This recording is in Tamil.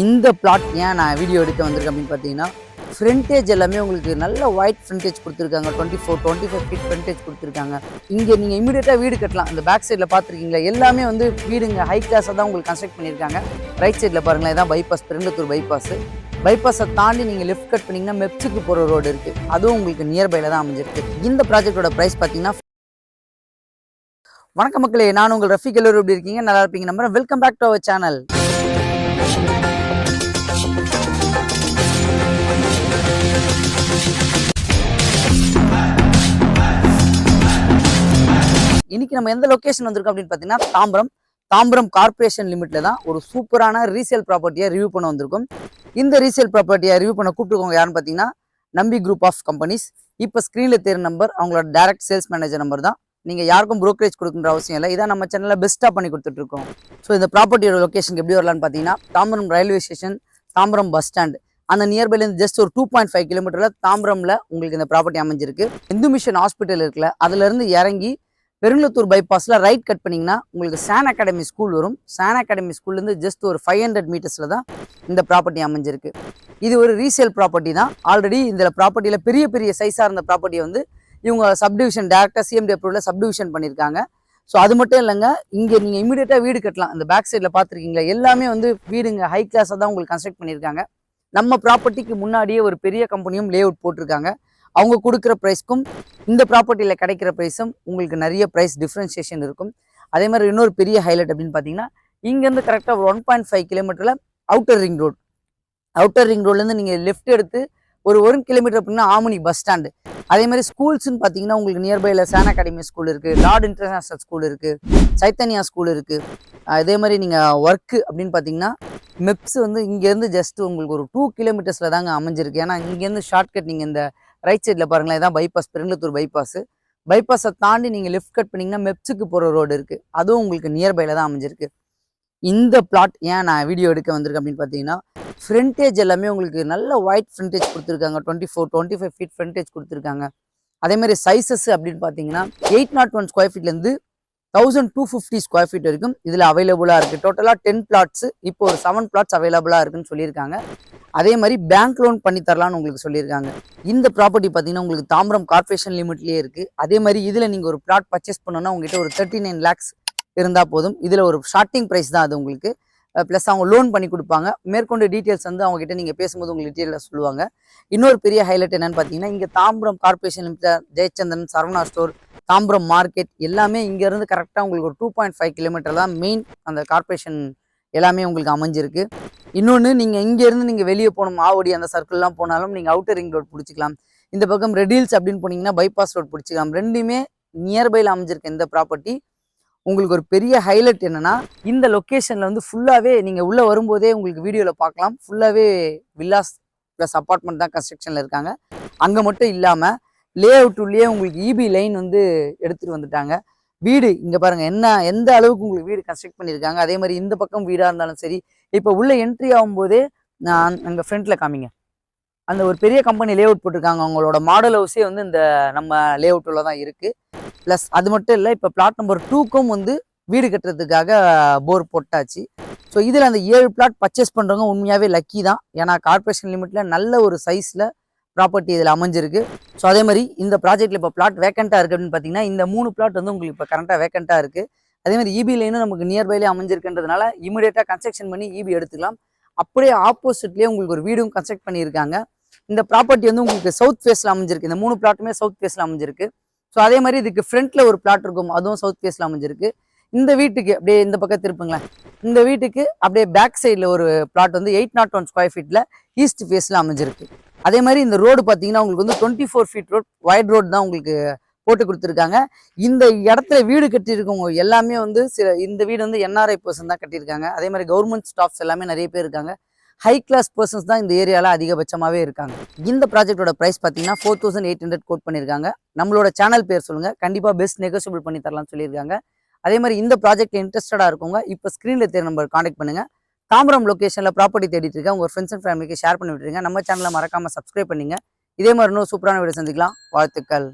இந்த பிளாட் ஏன் நான் வீடியோ எடுக்க வந்திருக்கேன் அப்படின்னு பார்த்தீங்கன்னா, ஃப்ரண்டேஜ் எல்லாமே உங்களுக்கு நல்ல ஒயிட் ஃப்ரண்டேஜ் கொடுத்துருக்காங்க. 24-25 ஃபீட் ஃப்ரண்டேஜ் கொடுத்துருக்காங்க. இங்கே நீங்கள் இமீடியட்டாக வீடு கட்டலாம். இந்த பேக் சைடில் பார்த்துருக்கீங்களா, எல்லாமே வந்து வீடுங்க ஹை கிளாஸாக தான் உங்களுக்கு கன்ஸ்ட்ரக்ட் பண்ணியிருக்காங்க. ரைட் சைடில் பாருங்களேன், இதான் பைபாஸ், பெருங்கத்தூர் பைபாஸ். பைபாஸை தாண்டி நீங்கள் லெஃப்ட் கட் பண்ணிங்கன்னா மெப்ஸுக்கு போகிற ரோடு இருக்குது. அதுவும் உங்களுக்கு நியர்பையில் தான் அமைஞ்சிருக்கு. இந்த ப்ராஜெக்டோட ப்ரைஸ் பார்த்தீங்கன்னா, வணக்க மக்களே, நான் உங்கள் ரஃபீக். எல்லோரும் எப்படி இருக்கீங்க? நல்லா இருப்பீங்க நம்புறேன். Welcome back to our channel. இன்னைக்கு நம்ம எந்த லொகேஷன் வந்திருக்கோம் அப்படின்னு பார்த்தீங்கன்னா, தாம்பரம் கார்பரேஷன் லிமிட்ல தான் ஒரு சூப்பரான ரீசேல் ப்ராப்பர்ட்டியை ரிவ்யூ பண்ண வந்திருக்கும். இந்த ரீசேல் ப்ராப்பர்ட்டியை ரிவ்யூ பண்ண கூப்பிட்டுருக்கவங்க யாருன்னு பார்த்தீங்கன்னா, நம்பி குரூப் ஆஃப் கம்பெனிஸ். இப்போ ஸ்க்ரீனில் தேர்ற நம்பர் அவங்களோட டைரக்ட் சேல்ஸ் மேனேஜர் நம்பர் தான். நீங்கள் யாருக்கும் ப்ரோக்கரேஜ் கொடுக்குற அவசியம் இல்லை. இதான் நம்ம சேனலில் பெஸ்ட்டாக பண்ணி கொடுத்துட்ருக்கோம். ஸோ இந்த ப்ராப்பர்ட்டியோட லொகேஷன் எப்படி வரலான்னு பார்த்தீங்கன்னா, Tambaram railway station, Tambaram bus stand, அந்த நியர்பைலேருந்து ஜஸ்ட் ஒரு 2.5 கிலோமீட்டரில் தாம்பரமில் உங்களுக்கு இந்த ப்ராப்பர்ட்டி அமைஞ்சிருக்கு. இந்து மிஷன் ஹாஸ்பிட்டல் இருக்குல்ல, அதுலேருந்து இறங்கி பெருங்கத்தூர் பைபாஸில் ரைட் கட் பண்ணிங்கன்னா உங்களுக்கு சான் அகாடமி ஸ்கூல் வரும். சான் அகாடமி ஸ்கூல்லேருந்து ஜஸ்ட் ஒரு 500 மீட்டர்ஸில் தான் இந்த ப்ராப்பர்ட்டி அமைஞ்சிருக்கு. இது ஒரு ரீசேல் ப்ராப்பர்ட்டி தான். ஆல்ரெடி இந்த ப்ராப்பர்ட்டியில் பெரிய பெரிய சைஸாக இருந்த ப்ராப்பர்ட்டியை வந்து இவங்க சப்டிவிஷன் டேரெக்டாக சிஎம்டி அப்ரூவலில் சப்டிவிஷன் பண்ணியிருக்காங்க. ஸோ அது மட்டும் இல்லைங்க, இங்கே நீங்கள் இமீடியட்டாக வீடு கட்டலாம். இந்த பேக் சைடில் பார்த்துருக்கீங்களா, எல்லாமே வந்து வீடுங்க ஹை கிளாஸாக தான் உங்களுக்கு கன்ஸ்ட்ரக்ட் பண்ணியிருக்காங்க. நம்ம ப்ராப்பர்ட்டிக்கு முன்னாடியே ஒரு பெரிய கம்பெனியும் லே அவுட் போட்டிருக்காங்க. அவங்க கொடுக்குற ப்ரைஸ்க்கும் இந்த ப்ராப்பர்ட்டியில் கிடைக்கிற ப்ரைஸும் உங்களுக்கு நிறைய ப்ரைஸ் டிஃப்ரென்சியேஷன் இருக்கும். அதே மாதிரி இன்னொரு பெரிய ஹைலைட் அப்படின்னு பார்த்தீங்கன்னா, இங்கேருந்து கரெக்டாக ஒரு 1.5 கிலோமீட்டரில் அவுட்டர் ரிங் ரோட்லேருந்து நீங்கள் லெஃப்ட் எடுத்து ஒரு 1 கிலோமீட்டர் அப்படின்னா ஆமணி பஸ் ஸ்டாண்டு. அதே மாதிரி ஸ்கூல்ஸ்ன்னு பார்த்தீங்கன்னா, உங்களுக்கு நியர்பையில் சான் அகாடமி ஸ்கூல் இருக்குது, லார்ட் இன்டர்நேஷனல் ஸ்கூல் இருக்குது, சைத்தன்யா ஸ்கூல் இருக்குது. அதே மாதிரி நீங்கள் ஒர்க்கு அப்படின்னு பார்த்தீங்கன்னா, மெப்ஸ் வந்து இங்கேருந்து ஜஸ்ட் உங்களுக்கு ஒரு 2 கிலோமீட்டர்ஸில் தாங்க அமைஞ்சிருக்கு. ஏன்னா இங்கேருந்து ஷார்ட்கட் நீங்கள் இந்த ரைட் சைடில் பாருங்களேன், இதான் பைபாஸ், பெருங்கத்தூர் பைபாஸ். பைபாஸை தாண்டி நீங்கள் லெஃப்ட் கட் பண்ணிங்கன்னா மெப்ஸுக்கு போகிற ரோடு இருக்குது. அதுவும் உங்களுக்கு நியர்பையில் தான் அமைஞ்சிருக்கு. இந்த பிளாட் ஏன் நான் வீடியோ எடுக்க வந்திருக்கேன் அப்படின்னு பார்த்தீங்கன்னா, ஃப்ரண்டேஜ் எல்லாமே உங்களுக்கு நல்ல ஒயிட் ஃப்ரண்டேஜ் கொடுத்துருக்காங்க. 24-25 ஃபீட் ஃப்ரண்டேஜ் கொடுத்துருக்காங்க. அதே மாதிரி சைஸஸ் அப்படின்னு பார்த்தீங்கன்னா 801 ஸ்கொயர் ஃபீட்லேருந்து 1250 ஸ்கொயர் ஃபீட் வரைக்கும் இதில் அவைலபிளாக இருக்குது. டோட்டலாக 10 பிளாட்ஸ், இப்போ ஒரு 7 பிளாட்ஸ் அவைலபிளாக இருக்குன்னு சொல்லியிருக்காங்க. அதே மாதிரி பேங்க் லோன் பண்ணி தரலான்னு உங்களுக்கு சொல்லியிருக்காங்க. இந்த ப்ராப்பர்ட்டி பார்த்தீங்கன்னா உங்களுக்கு தாம்பரம் கார்பரேஷன் லிமிட்லேயே இருக்குது. அதே மாதிரி இதில் நீங்கள் ஒரு பிளாட் பர்ச்சேஸ் பண்ணோன்னா உங்ககிட்ட ஒரு 39 lakhs இருந்தால் போதும். இதில் ஒரு ஸ்டார்டிங் ப்ரைஸ் தான் அது உங்களுக்கு. ப்ளஸ் அவங்க லோன் பண்ணி கொடுப்பாங்க. மேற்கொண்டு டீட்டெயில்ஸ் வந்து அவங்ககிட்ட நீங்கள் பேசும்போது உங்களுக்கு டீட்டெயிலாக சொல்லுவாங்க. இன்னொரு பெரிய ஹைலைட் என்னன்னு பார்த்தீங்கன்னா, இங்கே Tambaram corporation limited, Jayachandran, Saravana store, Tambaram market எல்லாமே இங்கேருந்து கரெக்டாக உங்களுக்கு ஒரு 2.5 கிலோமீட்டர் தான் மெயின் அந்த கார்பரேஷன் எல்லாமே உங்களுக்கு அமைஞ்சிருக்கு. இன்னொன்று, நீங்கள் இங்கேருந்து நீங்கள் வெளியே போகணும், ஆவடி அந்த சர்க்கிள்லாம் போனாலும் நீங்கள் அவுட்டர் ரிங் ரோட் பிடிச்சிக்கலாம். இந்த பக்கம் ரெடில்ஸ் அப்படின்னு போனீங்கன்னா பைபாஸ் ரோட் பிடிச்சிக்கலாம். ரெண்டுமே நியர்பையில் அமைஞ்சிருக்கு இந்த ப்ராப்பர்ட்டி. உங்களுக்கு ஒரு பெரிய ஹைலைட் என்னன்னா, இந்த லொக்கேஷனில் வந்து ஃபுல்லாகவே நீங்கள் உள்ளே வரும்போதே உங்களுக்கு வீடியோவில் பார்க்கலாம், ஃபுல்லாகவே வில்லாஸ் ப்ளஸ் அப்பார்ட்மெண்ட் தான் கன்ஸ்ட்ரக்ஷனில் இருக்காங்க. அங்கே மட்டும் இல்லாமல் லே அவுட்லேயே உங்களுக்கு இபி லைன் வந்து எடுத்துகிட்டு வந்துட்டாங்க. வீடு இங்கே பாருங்கள், எந்த அளவுக்கு உங்களுக்கு வீடு கன்ஸ்ட்ரக்ட் பண்ணியிருக்காங்க. அதே மாதிரி இந்த பக்கம் வீடாக இருந்தாலும் சரி, இப்போ உள்ளே என்ட்ரி ஆகும்போதே நான் அங்கே ஃப்ரண்ட்டில் காமிங்க, அந்த ஒரு பெரிய கம்பெனி லே அவுட் போட்டிருக்காங்க. அவங்களோட மாடல் ஹவுஸே வந்து இந்த நம்ம லே அவுட்டில் தான் இருக்குது. ப்ளஸ் அது மட்டும் இல்லை, இப்போ பிளாட் நம்பர் 2க்கும் வந்து வீடு கட்டுறதுக்காக போர் போட்டாச்சு. ஸோ இதில் அந்த 7 பிளாட் பர்ச்சேஸ் பண்ணுறவங்க உண்மையாகவே லக்கி தான். ஏன்னா கார்பரேஷன் லிமிட்டில் நல்ல ஒரு சைஸில் ப்ராப்பர்ட்டி இதில் அமைஞ்சிருக்கு. ஸோ அதே மாதிரி இந்த ப்ராஜெக்ட்டில் இப்போ பிளாட் வேக்கண்ட்டாக இருக்குது அப்படின்னு பார்த்தீங்கன்னா, இந்த 3 பிளாட் வந்து உங்களுக்கு இப்போ கரண்ட்டாக வேக்கண்ட்டாக இருக்குது. அதே மாதிரி இபி லைனும் நமக்கு நியர்பைலே அமைஞ்சிருக்குன்றதுனால இமீடியட்டாக கன்ஸ்ட்ரக்ஷன் பண்ணி இபி எடுத்துக்கலாம். அப்படியே ஆப்போசிட்லேயே உங்களுக்கு ஒரு வீடும் கன்ஸ்ட்ரக்ட் பண்ணியிருக்காங்க. இந்த ப்ராப்பர்ட்டி வந்து உங்களுக்கு சவுத் ஃபேஸில் அமைஞ்சிருக்கு. இந்த 3 பிளாட்டுமே சவுத் ஃபேஸில் அமைஞ்சிருக்கு. ஸோ அதே மாதிரி இதுக்கு ஃப்ரண்ட்டில் ஒரு பிளாட் இருக்கும், அதுவும் சவுத் ஃபேஸில் அமைஞ்சிருக்கு. இந்த வீட்டுக்கு அப்படியே இந்த பக்கம் திருப்புங்களேன், இந்த வீட்டுக்கு அப்படியே பேக் சைடில் ஒரு பிளாட் வந்து 801 ஸ்கொயர் ஃபீட்டில் ஈஸ்ட் ஃபேஸில் அமைஞ்சிருக்கு. அதே மாதிரி இந்த ரோடு பார்த்தீங்கன்னா உங்களுக்கு வந்து 24 ஃபீட் ரோட், வைட் ரோடு தான் உங்களுக்கு போட்டு கொடுத்துருக்காங்க. இந்த இடத்துல வீடு கட்டியிருக்கவங்க எல்லாமே வந்து இந்த வீடு வந்து என்ஆர்ஐ பர்சன் தான் கட்டியிருக்காங்க. அதே மாதிரி கவர்மெண்ட் ஸ்டாஃப்ஸ் எல்லாமே நிறைய பேர் இருக்காங்க. ஹை கிளாஸ் பர்சன்ஸ் தான் இந்த ஏரியாவில் அதிகபட்சமாகவே இருக்காங்க. இந்த ப்ராஜெக்டோட ப்ரைஸ் பார்த்தீங்கன்னா 4800 கோட் பண்ணியிருக்காங்க. நம்மளோட சேனல் பேர் சொல்லுங்கள், கண்டிப்பாக பெஸ்ட் நெகோசியபிள் பண்ணி தரலாம்னு சொல்லியிருக்காங்க. அதே மாதிரி இந்த ப்ராஜெக்ட் இன்ட்ரெஸ்டடாக இருக்கவங்க இப்போ ஸ்க்ரீனில் தேர்ற நம்பர் கான்டாக்ட் பண்ணுங்கள். தாம்பரம் லொக்கேஷனில் ப்ராப்பர்ட்டி தேடிட்டு இருக்கேன், உங்கள் ஃப்ரெண்ட்ஸ் அண்ட் ஃபேமிலிக்கு ஷேர் பண்ணி விட்டுருங்க. நம்ம சேனலை மறக்காமல் சப்ஸ்கிரைப் பண்ணிங்க. இதே மாதிரி இன்னும் சூப்பரான வீடியோ சந்திக்கலாம். வாழ்த்துக்கள்.